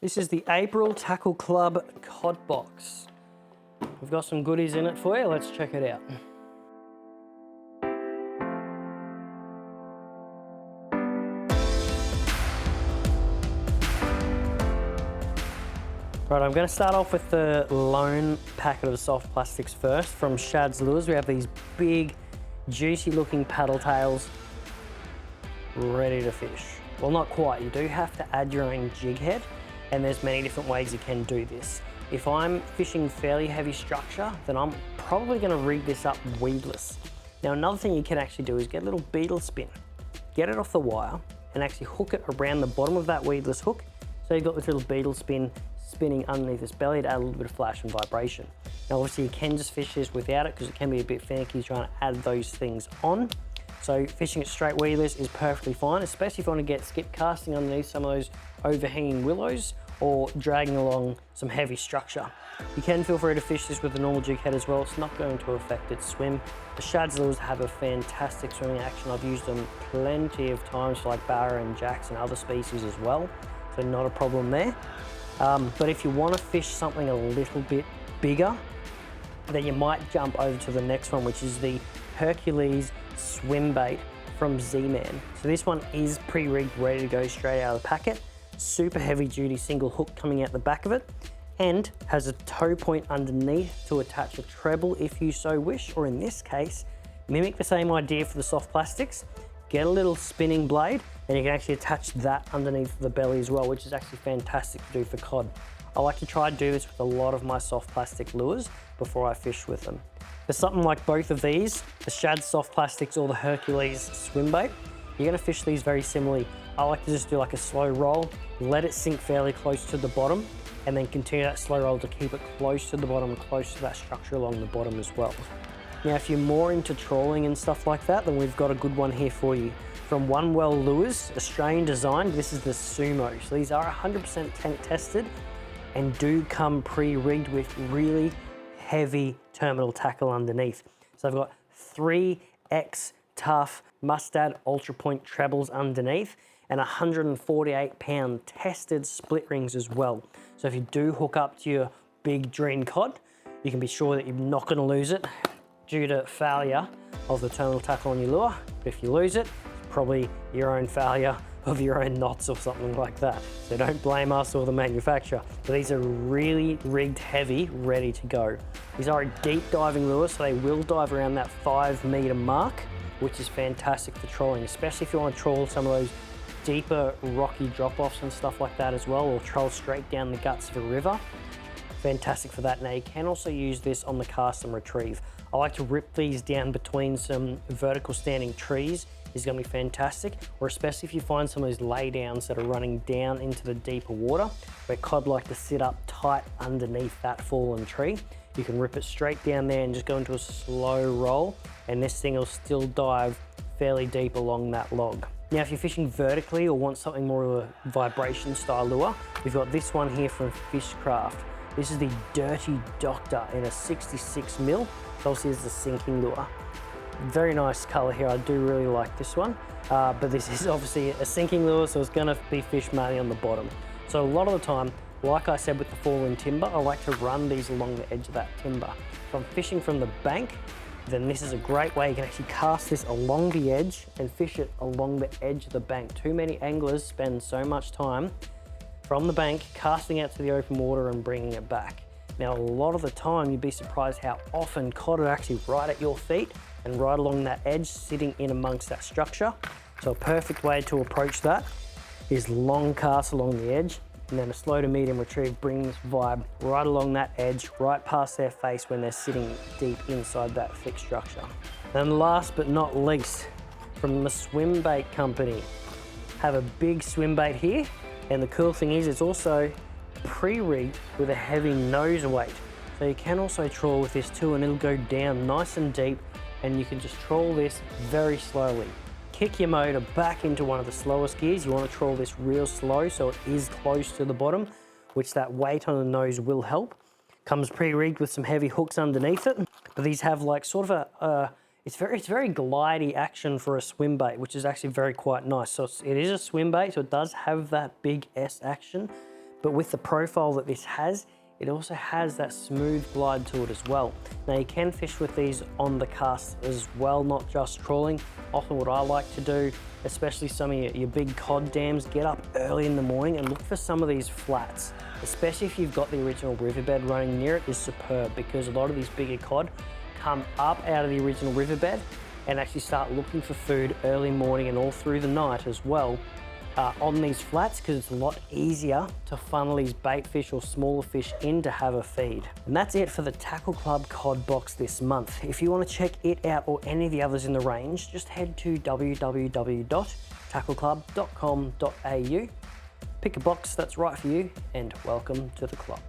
This is the April Tackle Club COD box. We've got some goodies in it for you. Let's check it out. Right, I'm going to start off with the lone packet of soft plastics first. From Shad's Lures, we have these big, juicy looking paddle tails ready to fish. Well, not quite. You do have to add your own jig head, and there's many different ways you can do this. If I'm fishing fairly heavy structure, then I'm probably going to rig this up weedless. Now, another thing you can actually do is get a little beetle spin, get it off the wire, and actually hook it around the bottom of that weedless hook. So you've got this little beetle spin spinning underneath this belly to add a little bit of flash and vibration. Now, obviously you can just fish this without it because it can be a bit finicky trying to add those things on. So fishing it straight weedless is perfectly fine, especially if you want to get skip casting underneath some of those overhanging willows or dragging along some heavy structure. You can feel free to fish this with a normal jig head as well. It's not going to affect its swim. The Shad's Lures have a fantastic swimming action. I've used them plenty of times for like barra and jacks and other species as well. So not a problem there. But if you want to fish something a little bit bigger, then you might jump over to the next one, which is the Hercules swim bait from Z-Man. So this one is pre-rigged, ready to go straight out of the packet. Super heavy duty single hook coming out the back of it, and has a tow point underneath to attach a treble if you so wish, or in this case, mimic the same idea for the soft plastics. Get a little spinning blade, and you can actually attach that underneath the belly as well, which is actually fantastic to do for cod. I like to try to do this with a lot of my soft plastic lures before I fish with them. For something like both of these, the Shad soft plastics or the Hercules swim bait, you're gonna fish these very similarly. I like to just do like a slow roll, let it sink fairly close to the bottom, and then continue that slow roll to keep it close to the bottom and close to that structure along the bottom as well. Now, if you're more into trawling and stuff like that, then we've got a good one here for you. From One Well Lures, Australian designed, this is the Sumo. So these are 100% tank tested and do come pre-rigged with really heavy terminal tackle underneath. So I've got 3X tough Mustad Ultra Point trebles underneath and 148 pound tested split rings as well. So if you do hook up to your big dream cod, you can be sure that you're not going to lose it due to failure of the terminal tackle on your lure. But if you lose it, it's probably your own failure of your own knots or something like that. So don't blame us or the manufacturer. But these are really rigged heavy, ready to go. These are a deep diving lure, so they will dive around that 5 meter mark, which is fantastic for trolling, especially if you want to troll some of those deeper rocky drop-offs and stuff like that as well, or troll straight down the guts of a river. Fantastic for that. Now you can also use this on the cast and retrieve. I like to rip these down between some vertical standing trees. Is going to be fantastic, or especially if you find some of those laydowns that are running down into the deeper water where cod like to sit up tight underneath that fallen tree. You can rip it straight down there and just go into a slow roll, and this thing will still dive fairly deep along that log. Now, if you're fishing vertically or want something more of a vibration style lure, we've got this one here from Fishcraft. This is the Dirty Doctor in a 66 mil. Obviously, it's a sinking lure. Very nice color here. I do really like this one, but this is obviously a sinking lure, so it's going to be fished mainly on the bottom. So a lot of the time, like I said with the fallen timber, I like to run these along the edge of that timber. If I'm fishing from the bank, then this is a great way. You can actually cast this along the edge and fish it along the edge of the bank. Too many anglers spend so much time from the bank casting out to the open water and bringing it back. Now, a lot of the time, you'd be surprised how often cod are actually right at your feet and right along that edge, sitting in amongst that structure. So a perfect way to approach that is long cast along the edge, and then a slow to medium retrieve brings vibe right along that edge, right past their face when they're sitting deep inside that thick structure. And last but not least, from the Swim Bait Company, have a big swim bait here, and the cool thing is it's also pre-rigged with a heavy nose weight. So you can also trawl with this too, and it'll go down nice and deep, and you can just trawl this very slowly. Kick your motor back into one of the slowest gears. You want to trawl this real slow so it is close to the bottom, which that weight on the nose will help. Comes pre-rigged with some heavy hooks underneath it, but these have like sort of a it's very glidey action for a swim bait, which is actually very quite nice. So it is a swim bait, so it does have that big S action, But with the profile that this has, it also has that smooth glide to it as well. Now you can fish with these on the cast as well, not just trawling. Often what I like to do, especially some of your big cod dams, get up early in the morning and look for some of these flats, especially if you've got the original riverbed running near it, is superb, because a lot of these bigger cod come up out of the original riverbed and actually start looking for food early morning and all through the night as well. On these flats, because it's a lot easier to funnel these bait fish or smaller fish in to have a feed. And that's it for the Tackle Club COD box this month. If you want to check it out or any of the others in the range, just head to www.tackleclub.com.au, pick a box that's right for you, and welcome to the club.